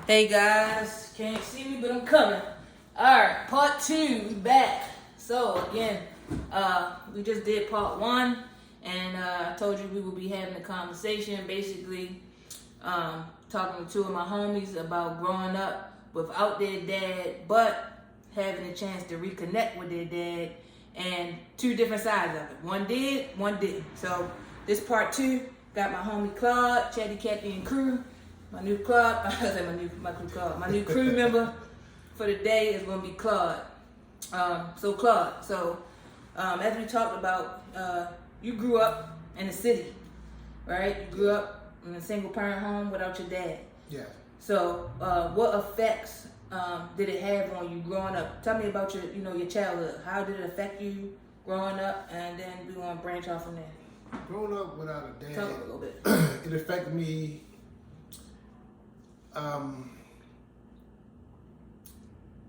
Hey guys, can't see me, but I'm coming. Alright, part 2, we back. So again, we just did part 1, and I told you we would be having a conversation, basically talking to 2 of my homies about growing up without their dad, but having a chance to reconnect with their dad, and 2 different sides of it. One did, one didn't. So this part 2, got my homie Claude, Chatty Cathy and crew. My new club, I say my new crew member for the day is gonna be Claude. Claude, as we talked about, you grew up in the city, right? You grew up in a single parent home without your dad. Yeah. So, what effects did it have on you growing up? Tell me about your childhood. How did it affect you growing up? And then we're gonna branch off from there. Growing up without a dad, Talk a little bit. it affected me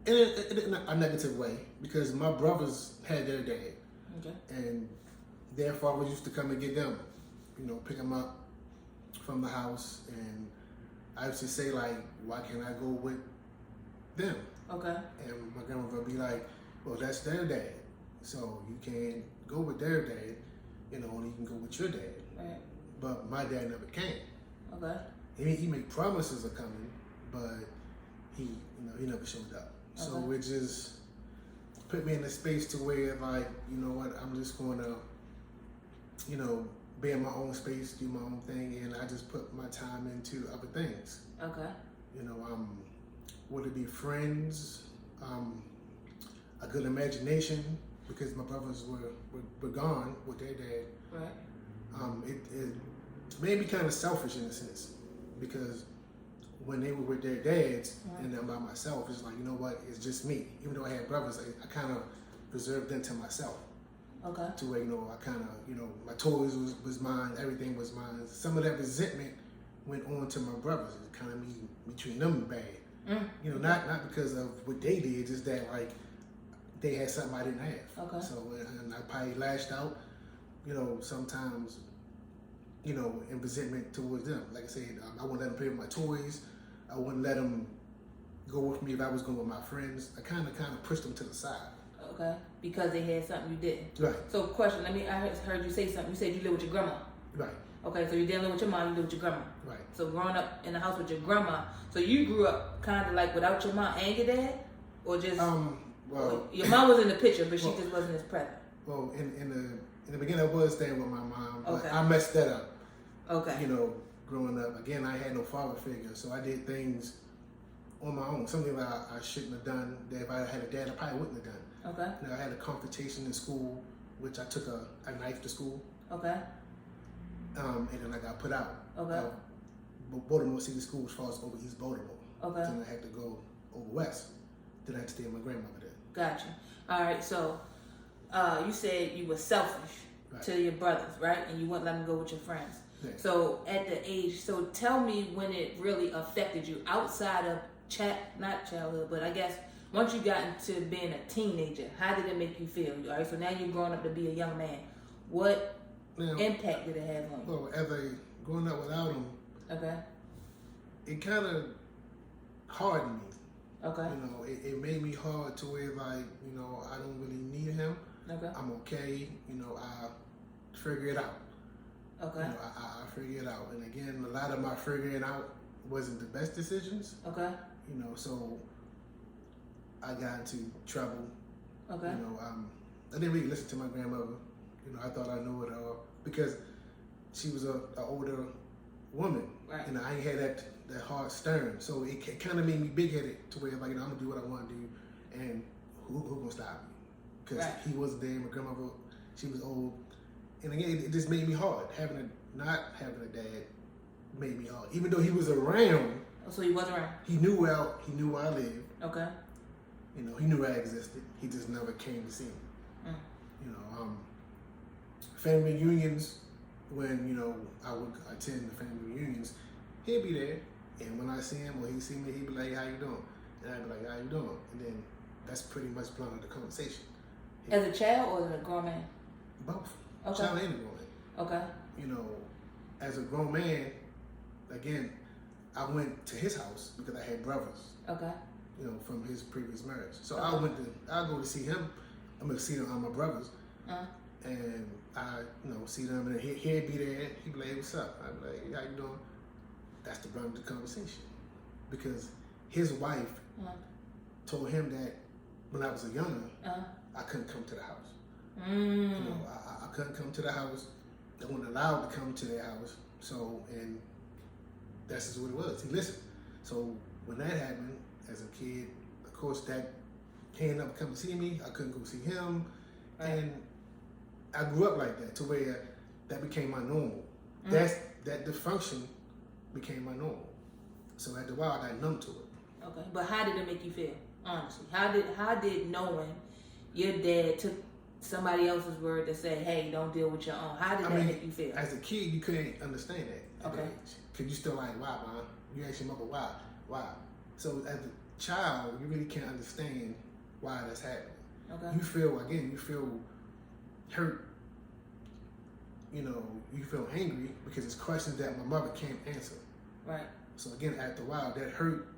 in a negative way because my brothers had their dad, Okay. and their fathers used to come and get them, pick them up from the house, and I used to say like, why can't I go with them? Okay. And my grandmother would be like, well, that's their dad, so you can't go with their dad, only you can go with your dad. Right. But my dad never came. Okay. He made promises of coming, but he never showed up. Okay. So it just put me in a space to where, like, you know what, I'm just going to, be in my own space, do my own thing, and I just put my time into other things. Okay. Would it be friends, a good imagination, because my brothers were gone with their dad. Right. It made me kind of selfish in a sense, because when they were with their dads and I'm by myself, it's like, you know what, it's just me. Even though I had brothers, I kind of reserved them to myself. Okay. To where, I kind of, my toys was mine, everything was mine. Some of that resentment went on to my brothers. It kind of made me treat them bad. Not because of what they did, just that, like, they had something I didn't have. Okay. So, and I probably lashed out, sometimes, in resentment towards them. Like I said, I wouldn't let them play with my toys. I wouldn't let them go with me if I was going with my friends. I kind of pushed them to the side. Okay. Because they had something you didn't. Right. So, question. I heard you say something. You said you live with your grandma. Right. Okay. So you didn't live with your mom. You live with your grandma. Right. So growing up in the house with your grandma. So you grew up kind of like without your mom and your dad, or just. Well, your mom was in the picture, but she just wasn't as present. Well, in the beginning, I was staying with my mom, but Okay. I messed that up. Okay. Growing up, again, I had no father figure, so I did things on my own. Something that I shouldn't have done. That if I had a dad, I probably wouldn't have done. Okay. I had a confrontation in school, which I took a knife to school. Okay. And then I got put out. Okay. Baltimore City School was far as over East Baltimore. Okay. Then I had to go over west. Then I had to stay with my grandmother there. Gotcha. All right. So, you said you were selfish to your brothers, right? And you wouldn't let them go with your friends. Yeah. So at the age, so tell me when it really affected you outside of not childhood, but I guess once you got into being a teenager, how did it make you feel? All right. So now you're growing up to be a young man. What impact did it have on you? Well, growing up without him, Okay. it kind of hardened me. Okay. It made me hard to where, like, I don't really need him. Okay. I'm okay. I figure it out. Okay. I figure it out. And again, a lot of my figuring out wasn't the best decisions. Okay. So I got into trouble. Okay. I didn't really listen to my grandmother. I thought I knew it all because she was an older woman. Right. I ain't had that hard stern. So it kind of made me big-headed to where, like, I'm going to do what I want to do, and who going to stop me? Because he wasn't there. My grandmother, she was old. And again, it just made me hard. Not having a dad made me hard. Even though he was around. Oh, so he was around? He knew where I lived. Okay. He knew I existed. He just never came to see me. Family reunions, when, I would attend the family reunions, he'd be there. And when I see him or he see me, he'd be like, how you doing? And I'd be like, how you doing? And then that's pretty much blunt the conversation. As a child or as a grown man? Both. Okay. Child and a grown man. Okay. As a grown man, again, I went to his house because I had brothers. Okay. You know, from his previous marriage. So Okay. I go to see him. I'm gonna see my brothers, Uh-huh. and I, see them, and he'd be there. He'd be like, hey, "What's up?" I'd be like, "How you doing?" That's the brunt of the conversation, because his wife Uh-huh. told him that when I was a younger, Uh-huh. I couldn't come to the house. Mm. I couldn't come to the house. I wasn't allowed to come to their house. So, and that's just what it was. He listened. So when that happened, as a kid, of course, that he ended up coming to see me. I couldn't go see him, and I grew up like that to where that became my normal. That dysfunction became my normal. So after a while, I got numb to it. Okay, but how did it make you feel? Honestly, how did knowing your dad took somebody else's word to say, "Hey, don't deal with your own"? How did that make you feel? As a kid, you couldn't understand that. Okay. Because you still like, why, man? You ask your mother why. So as a child, you really can't understand why that's happening. Okay. You feel hurt. You feel angry because it's questions that my mother can't answer. Right. So again, after a while, that hurt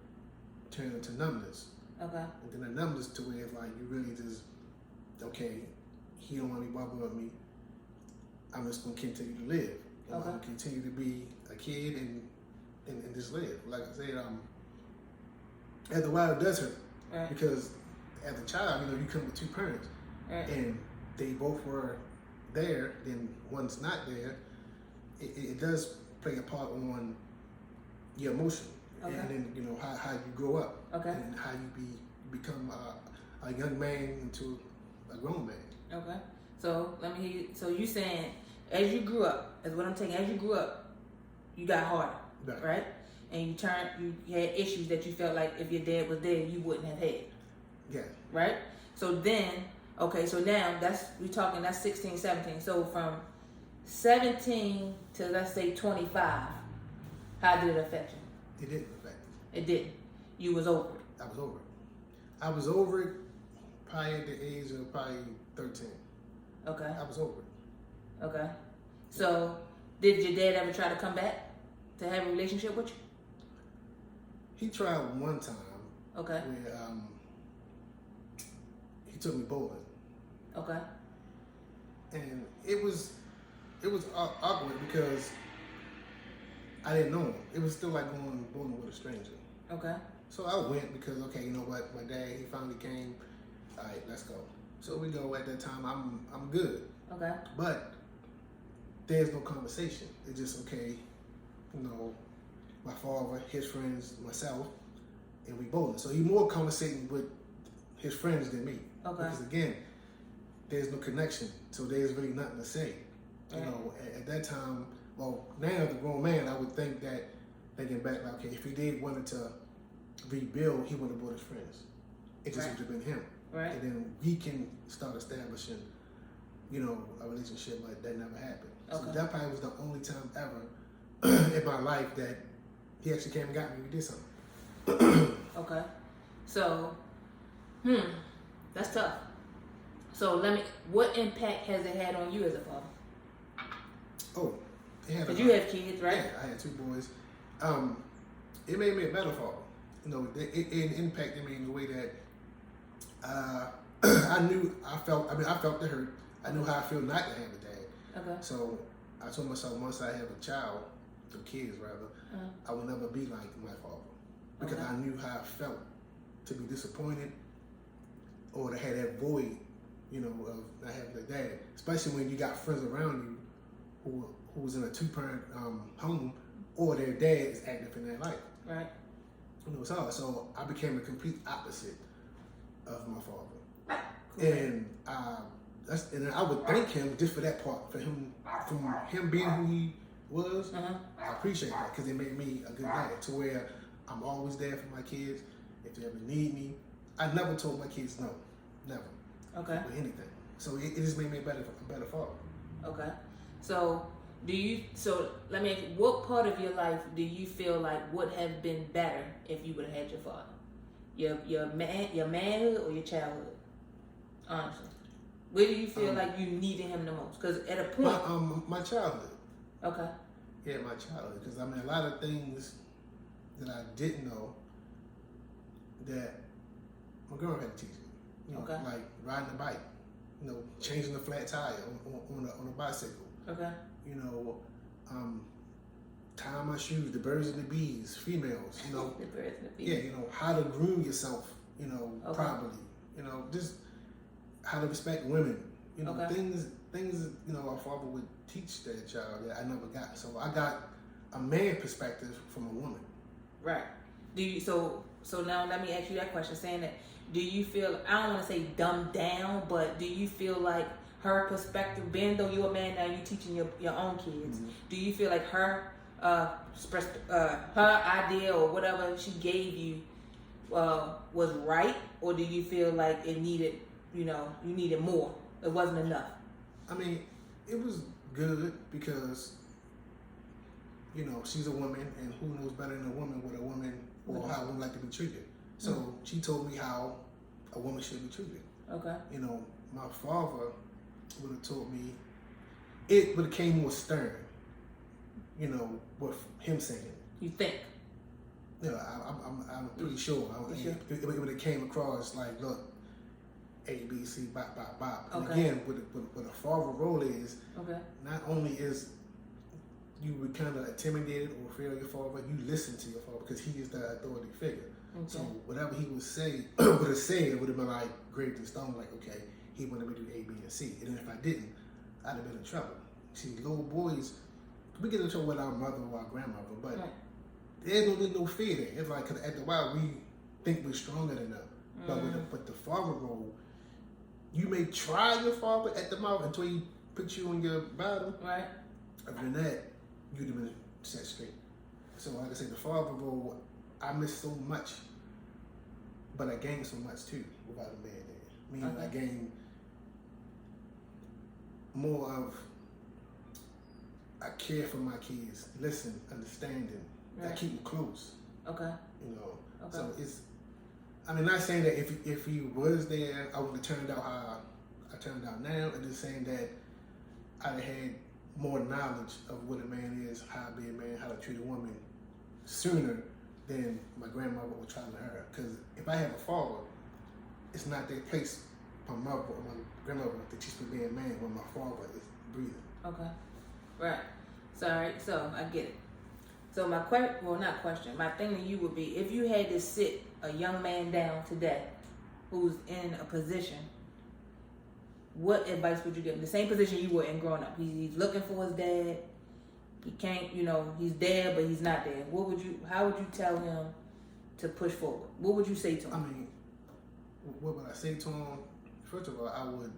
turned into numbness. Okay. And then the numbness to where it's like you really just, okay, he don't want to be bothered with me. I'm just gonna continue to live. I'm gonna continue to be a kid and just live. Like I said, after a while it does hurt. Right. Because as a child, you come with two parents. Right. And they both were there, then one's not there. It does play a part on your emotion. Okay. And then how you grow up. Okay. And how you become a young man into a grown man. Okay. So let me hear you. So you saying as you grew up, is what I'm taking. As you grew up, you got harder, right? And you had issues that you felt like if your dad was there, you wouldn't have had. Yeah. Right. So then, okay. So now that's 16, 17. So from 17 to let's say 25, how did it affect you? It didn't affect me. It didn't. You was over it. I was over it. I was over it probably at the age of probably 13. Okay. I was over it. Okay. So did your dad ever try to come back to have a relationship with you? He tried one time. Okay. Where he took me bowling. Okay. And it was awkward because I didn't know him. It was still like going bowling with a stranger. Okay. So I went because, okay, you know what? My dad, he finally came. All right, let's go. So we go. At that time, I'm good. Okay. But there's no conversation. It's just, okay, my father, his friends, myself, and we bowling. So he more conversating with his friends than me. Okay. Because again, there's no connection. So there's really nothing to say. Right. At that time, well, now as a grown man, I would think that, thinking back, like, okay, if he did wanted to rebuild, he would have brought his friends. It just would have been him. Right. And then we can start establishing, a relationship, but that never happened. Okay. So that probably was the only time ever in my life that he actually came and got me. We did something. Okay. So, that's tough. So what impact has it had on you as a father? Oh, it had. Because you have kids, right? Yeah, I had two boys. It made me a better father. It impacted me in the way that I felt the hurt. I knew how I feel not to have a dad. Okay. So I told myself once I have a child, or kids rather, I will never be like my father. Because I knew how I felt to be disappointed or to have that void, of not having a dad. Especially when you got friends around you who was in a two-parent home or their dad is active in their life. Right. It's hard. So I became a complete opposite of my father. Cool. And and I would thank him just for that part, from him being who he was. I appreciate that because it made me a good dad to where I'm always there for my kids if they ever need me. I never told my kids no, never. Okay. With anything. So it just made me a better father. Okay. So let me ask you, what part of your life do you feel like would have been better if you would have had your father? Your manhood or your childhood? Honestly. Where do you feel like you needed him the most? Because at a point... My childhood. Okay. Yeah, my childhood. Because, a lot of things that I didn't know that my grandma had to teach me. You know, Okay. like riding a bike, you know, changing a flat tire on a bicycle. Okay. You know, tying my shoes, the birds and the bees, females. You know, The birds and the bees. yeah, you know how to groom yourself. You know, Okay. properly. You know, just how to respect women. You know, Okay. things. You know, our father would teach that child that I never got. So I got a man perspective from a woman. Right. Do you so now let me ask you that question, saying that do you feel, I don't want to say dumbed down, but do you feel like her perspective, being though you're a man now, you teaching your own kids, do you feel like her her idea or whatever she gave you was right, or do you feel like it needed, you needed more, it wasn't enough? I mean, it was good because, you know, she's a woman, and who knows better than a woman what a woman or how a woman like to be treated. So she told me how a woman should be treated. Okay. You know, my father would have told me, it would have came more stern, you know, with him saying it. You think? You know, I'm pretty sure. It would have came across like, look, A, B, C, bop, bop, bop. And Okay. again, what a father role is, Okay. not only is you would kind of intimidated or fear your father, you listen to your father because he is the authority figure. Okay. So whatever he would say, would have said, it would have been like graved in stone, like, okay, he wanted me to do A, B, and C. And if I didn't, I'd have been in trouble. See, little boys, we get in trouble with our mother or our grandmother, but Right. there's no fear there. It's like, 'cause after a while, we think we're stronger than them. But the father role, you may try your father at the mouth until he puts you on your bottom. Right. Other than that, you'd have been set straight. So, like I said, the father role, I missed so much, but I gained so much too without a man there. Meaning I gained more of, I care for my kids, listen, understanding. Right. I keep them close. Okay. You know, Okay. so it's. I mean, not saying that if he was there, I would have turned out how I turned out now. It's just saying that I'd have had more knowledge of what a man is, how to be a man, how to treat a woman sooner than my grandmother or trying to her. Because if I have a father, it's not their place, my mother or my grandmother, to teach me to be a man when my father is breathing. Okay. Right. Sorry. So I get it. So my my thing to you would be, if you had to sit a young man down today who's in a position, what advice would you give him? The same position you were in growing up. He's looking for his dad. He can't, he's there, but he's not there. How would you tell him to push forward? What would you say to him? I mean, what would I say to him? First of all, I would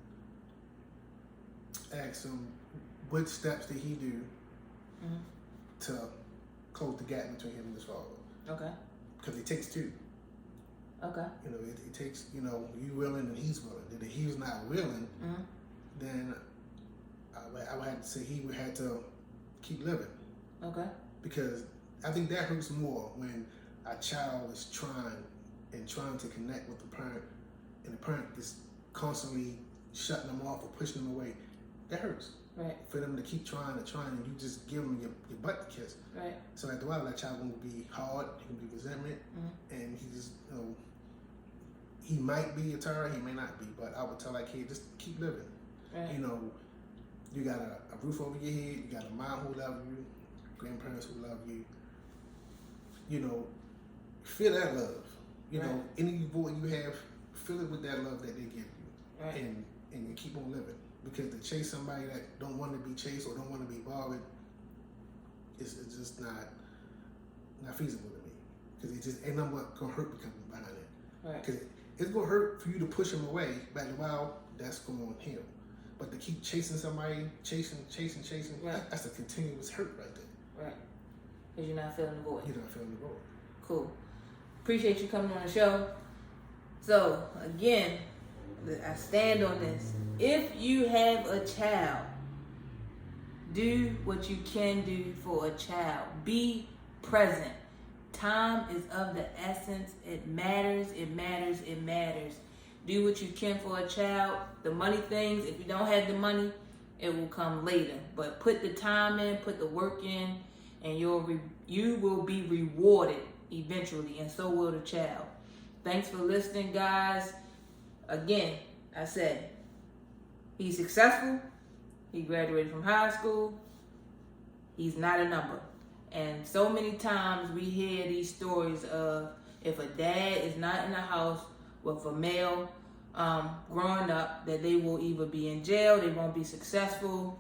ask him, what steps did he do to close the gap between him and his father? Okay. Because it takes two. Okay. You know, it takes, you willing and he's willing. And if he's not willing, then I would have to say he would have to keep living. Okay. Because I think that hurts more when a child is trying to connect with the parent, and the parent is constantly shutting them off or pushing them away. That hurts. Right. For them to keep trying, and you just give them your butt to kiss. Right. So after a while, that child will be hard, he can be resentment, and he just, he might be a terror, he may not be, but I would tell that kid, just keep living. Right. You got a roof over your head, you got a mom who love you, grandparents who love you. Feel that love. Any void you have, fill it with that love that they give you. Right. And you keep on living. Because to chase somebody that don't want to be chased or don't want to be bothered, it's just not feasible to me. Because it just ain't nothing but gonna hurt becoming behind it. Right. Because it's gonna hurt for you to push them away, but after a while, that's going to heal. But to keep chasing somebody, chasing, right. That's a continuous hurt right there. Right. Because you're not feeling the void. You're not feeling the void. Cool. Appreciate you coming on the show. So, again, I stand on this. If you have a child, do what you can do for a child. Be present. Time is of the essence. It matters, it matters, it matters. Do what you can for a child. The money things, if you don't have the money, it will come later. But put the time in, put the work in, and you will be rewarded eventually, and so will the child. Thanks for listening, guys. Again, I said, he's successful. He graduated from high school. He's not a number. And so many times we hear these stories of if a dad is not in the house with a male growing up, that they will either be in jail, they won't be successful,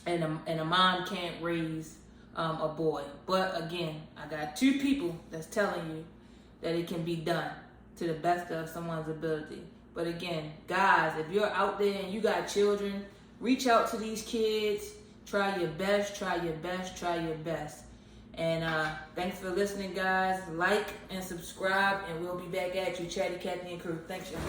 and a mom can't raise a boy. But again, I got two people that's telling you that it can be done to the best of someone's ability. But again, guys, if you're out there and you got children, reach out to these kids. Try your best, try your best, try your best. And thanks for listening, guys. Like and subscribe, and we'll be back at you, Chatty Cathy and crew. Thanks, y'all.